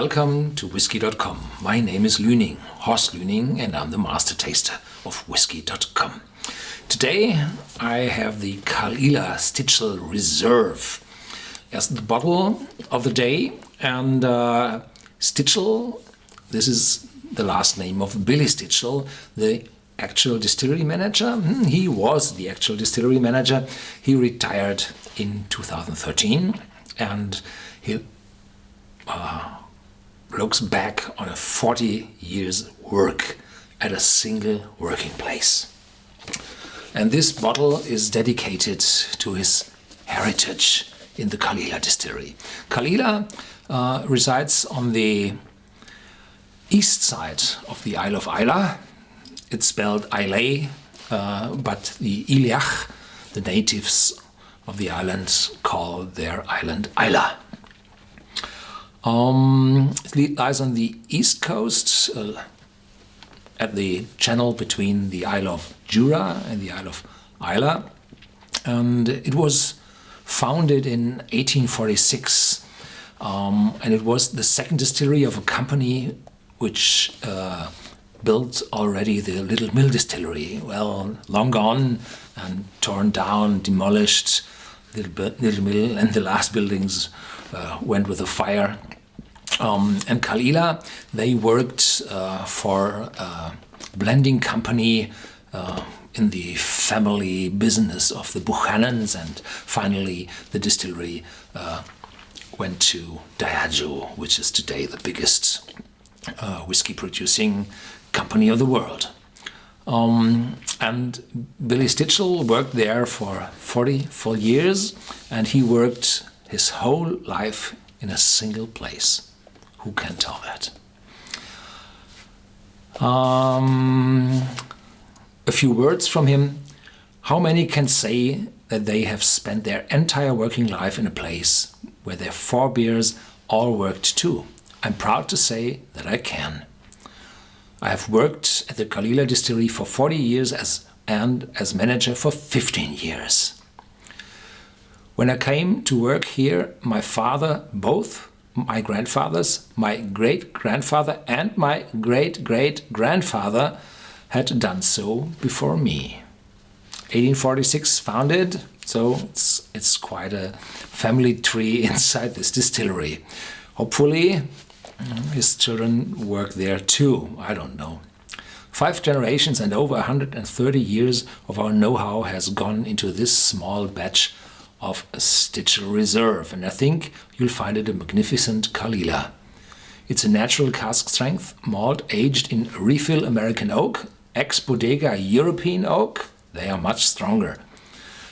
Welcome to Whisky.com. My name is Lüning, Horst Lüning, and I'm the master taster of Whisky.com. Today I have the Caol Ila Stitchell Reserve as the bottle of the day, and Stitchell, this is the last name of Billy Stitchell, the actual distillery manager. He was the actual distillery manager. He retired in 2013, and he looks back on a 40 years work at a single working place. And this bottle is dedicated to his heritage in the Caol Ila distillery. Caol Ila resides on the east side of the Isle of Islay. It's spelled Islay, but the Iliach, the natives of the island, call their island Islay. It lies on the east coast, at the channel between the Isle of Jura and the Isle of Islay, and it was founded in 1846, and it was the second distillery of a company which built already the Little Mill distillery. Well, long gone and torn down, demolished. Little Mill and the last buildings went with a fire. And Caol Ila, they worked for a blending company in the family business of the Buchanans, and finally the distillery went to Diageo, which is today the biggest whiskey producing company of the world. And Billy Stitchell worked there for 40 full years, and he worked his whole life in a single place. Who can tell that? A few words from him. How many can say that they have spent their entire working life in a place where their forebears all worked too? I'm proud to say that I can. I have worked at the Caol Ila distillery for 40 years and as manager for 15 years. When I came to work here, my father, both my grandfathers, my great-grandfather and my great-great-grandfather had done so before me. 1846 founded, so it's quite a family tree inside this distillery. Hopefully his children work there too, I don't know. 5 generations and over 130 years of our know-how has gone into this small batch of a Stitchell Reserve, and I think you'll find it a magnificent Caol Ila. It's a natural cask strength malt aged in refill American oak, ex-bodega European oak, they are much stronger,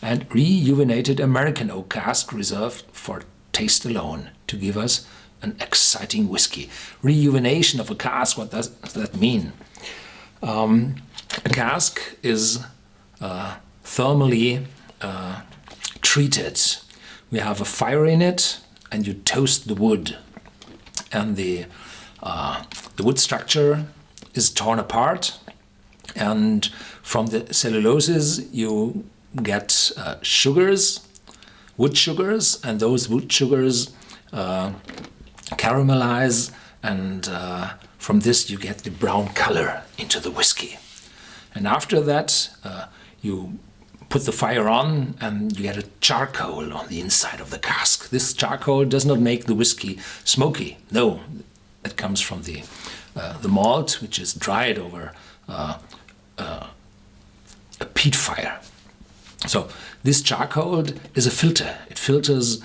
and rejuvenated American oak cask reserved for taste alone to give us an exciting whiskey. Rejuvenation of a cask, what does that mean? A cask is thermally treated. We have a fire in it, and you toast the wood, and the wood structure is torn apart, and from the celluloses you get sugars, wood sugars, and those wood sugars caramelize, and from this you get the brown color into the whiskey. And after that you put the fire on, and you get a charcoal on the inside of the cask. This charcoal does not make the whiskey smoky. No, it comes from the malt, which is dried over a peat fire. So this charcoal is a filter. It filters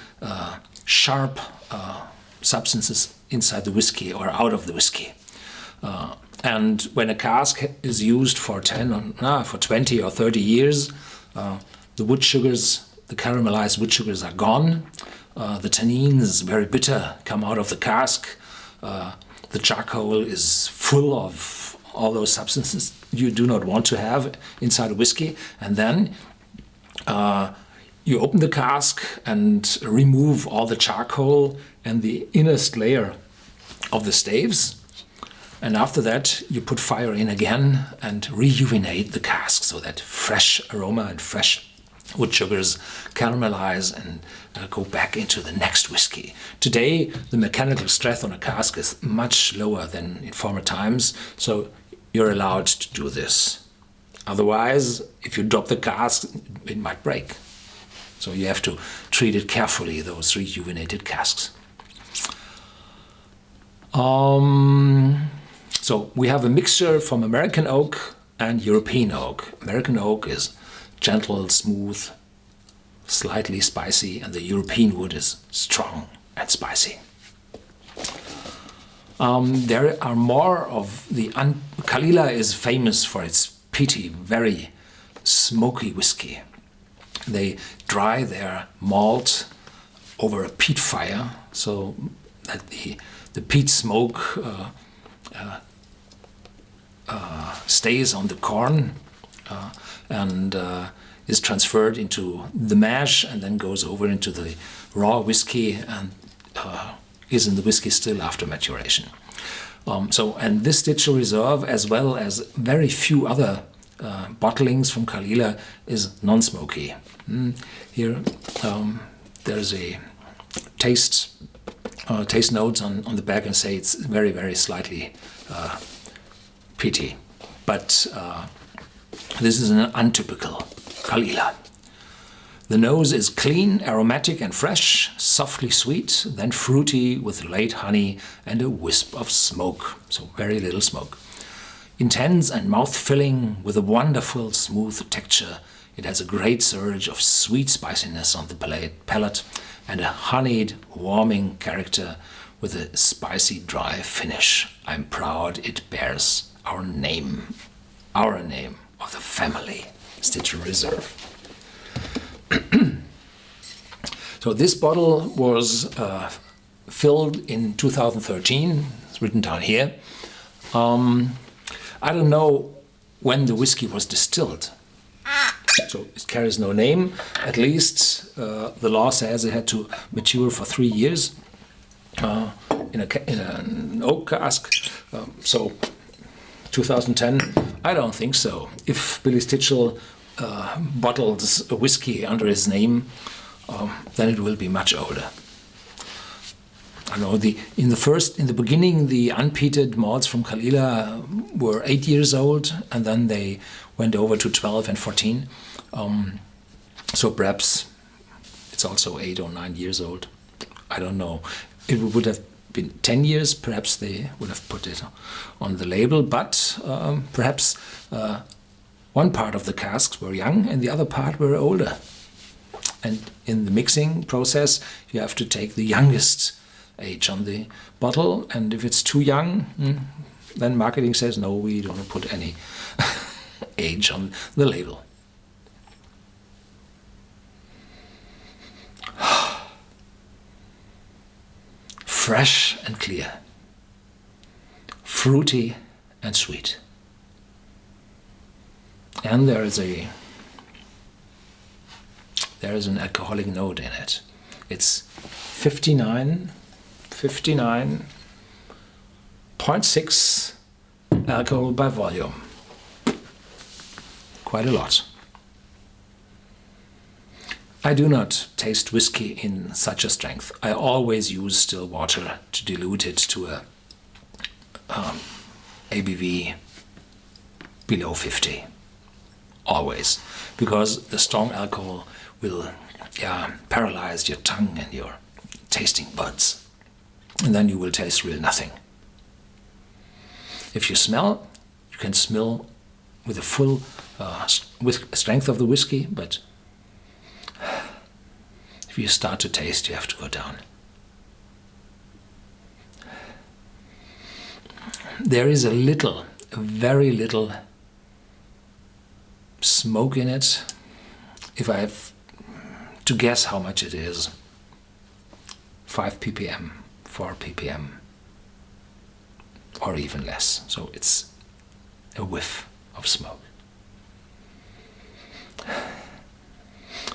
sharp substances inside the whiskey or out of the whiskey. And when a cask is used for 20 or 30 years, the wood sugars, the caramelized wood sugars are gone. The tannins, very bitter, come out of the cask. The charcoal is full of all those substances you do not want to have inside a whiskey. And then you open the cask and remove all the charcoal and the innerst layer of the staves. And after that, you put fire in again and rejuvenate the cask so that fresh aroma and fresh wood sugars caramelize and go back into the next whiskey. Today, the mechanical strength on a cask is much lower than in former times, so you're allowed to do this. Otherwise, if you drop the cask, it might break. So you have to treat it carefully, those rejuvenated casks. So we have a mixture from American oak and European oak. American oak is gentle, smooth, slightly spicy, and the European wood is strong and spicy. There are more of the... Caol Ila is famous for its peaty, very smoky whiskey. They dry their malt over a peat fire so that the peat smoke stays on the corn and is transferred into the mash and then goes over into the raw whiskey and is in the whiskey still after maturation. And this Stitchell Reserve, as well as very few other bottlings from Caol Ila, is non-smoky. Here there's a taste notes on the back and say it's very, very slightly peaty. But this is an untypical Caol Ila. The nose is clean, aromatic and fresh, softly sweet, then fruity with late honey and a wisp of smoke, so very little smoke. Intense and mouth-filling with a wonderful smooth texture, it has a great surge of sweet spiciness on the palate and a honeyed, warming character with a spicy, dry finish. I'm proud it bears our name of the family, Stitchell Reserve. So this bottle was filled in 2013. It's written down here. I don't know when the whiskey was distilled, so it carries no name. At least the law says it had to mature for 3 years in an oak cask. So 2010, I don't think so. If Billy Stitchell bottles a whiskey under his name, then it will be much older. I know in the beginning the unpeated malts from Caol Ila were 8 years old, and then they went over to 12 and 14. So perhaps it's also 8 or 9 years old. I don't know. It would have been 10 years. Perhaps they would have put it on the label, but perhaps one part of the casks were young and the other part were older. And in the mixing process, you have to take the youngest age on the bottle, and if it's too young, then marketing says no, we don't put any age on the label. Fresh and clear, fruity and sweet, and there is an alcoholic note in it. It's 59.6 alcohol by volume. Quite a lot. I do not taste whiskey in such a strength. I always use still water to dilute it to a ABV below 50. Always. Because the strong alcohol will paralyze your tongue and your tasting buds, and then you will taste real nothing. If you smell, you can smell with the full strength of the whiskey, but if you start to taste, you have to go down. There is a very little smoke in it. If I have to guess how much it is, 5 ppm, 4 ppm, or even less. So it's a whiff of smoke.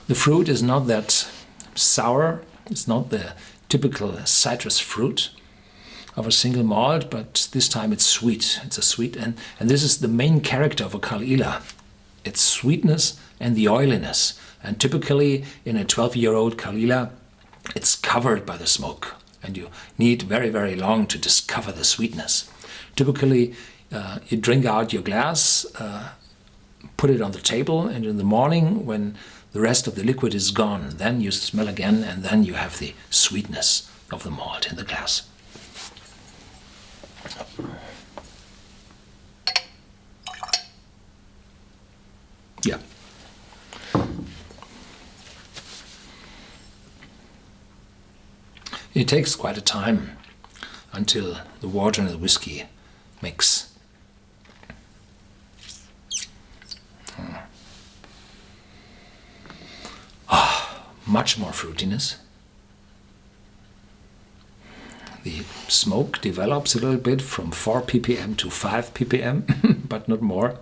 The fruit is not that sour. It's not the typical citrus fruit of a single malt, but this time it's sweet. It's a sweet, and this is the main character of a Caol Ila. its sweetness and the oiliness. And typically in a 12-year-old Caol Ila, it's covered by the smoke, and you need very, very long to discover the sweetness. Typically, you drink out your glass, put it on the table, and in the morning, when the rest of the liquid is gone, then you smell again, and then you have the sweetness of the malt in the glass. Yeah. It takes quite a time until the water and the whiskey mix. Much more fruitiness. The smoke develops a little bit from 4 ppm to 5 ppm, but not more.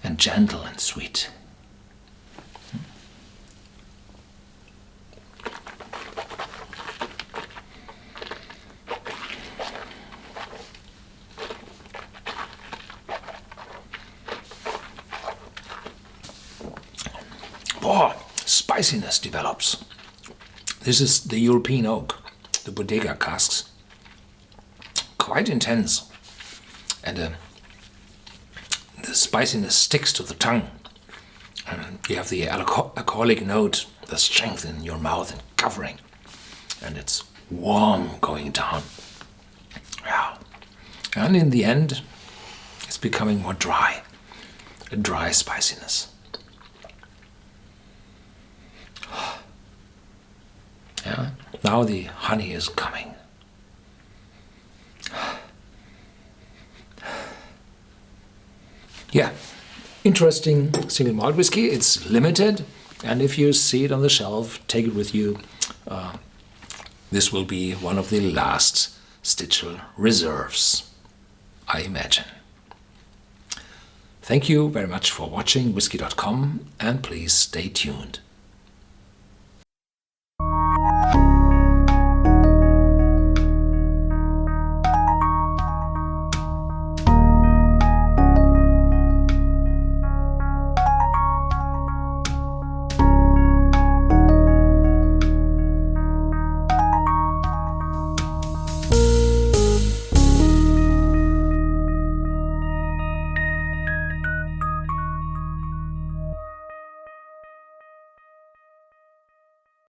And gentle and sweet. Oh, spiciness develops. This is the European oak, the Bodega casks. Quite intense. And the spiciness sticks to the tongue. And you have the alcoholic note, the strength in your mouth and covering. And it's warm going down. Yeah. And in the end, it's becoming more dry. A dry spiciness. Yeah. Now the honey is coming. Yeah, interesting single malt whiskey. It's limited, and if you see it on the shelf, take it with you. This will be one of the last Stitchell Reserves, I imagine. Thank you very much for watching Whisky.com, and please stay tuned.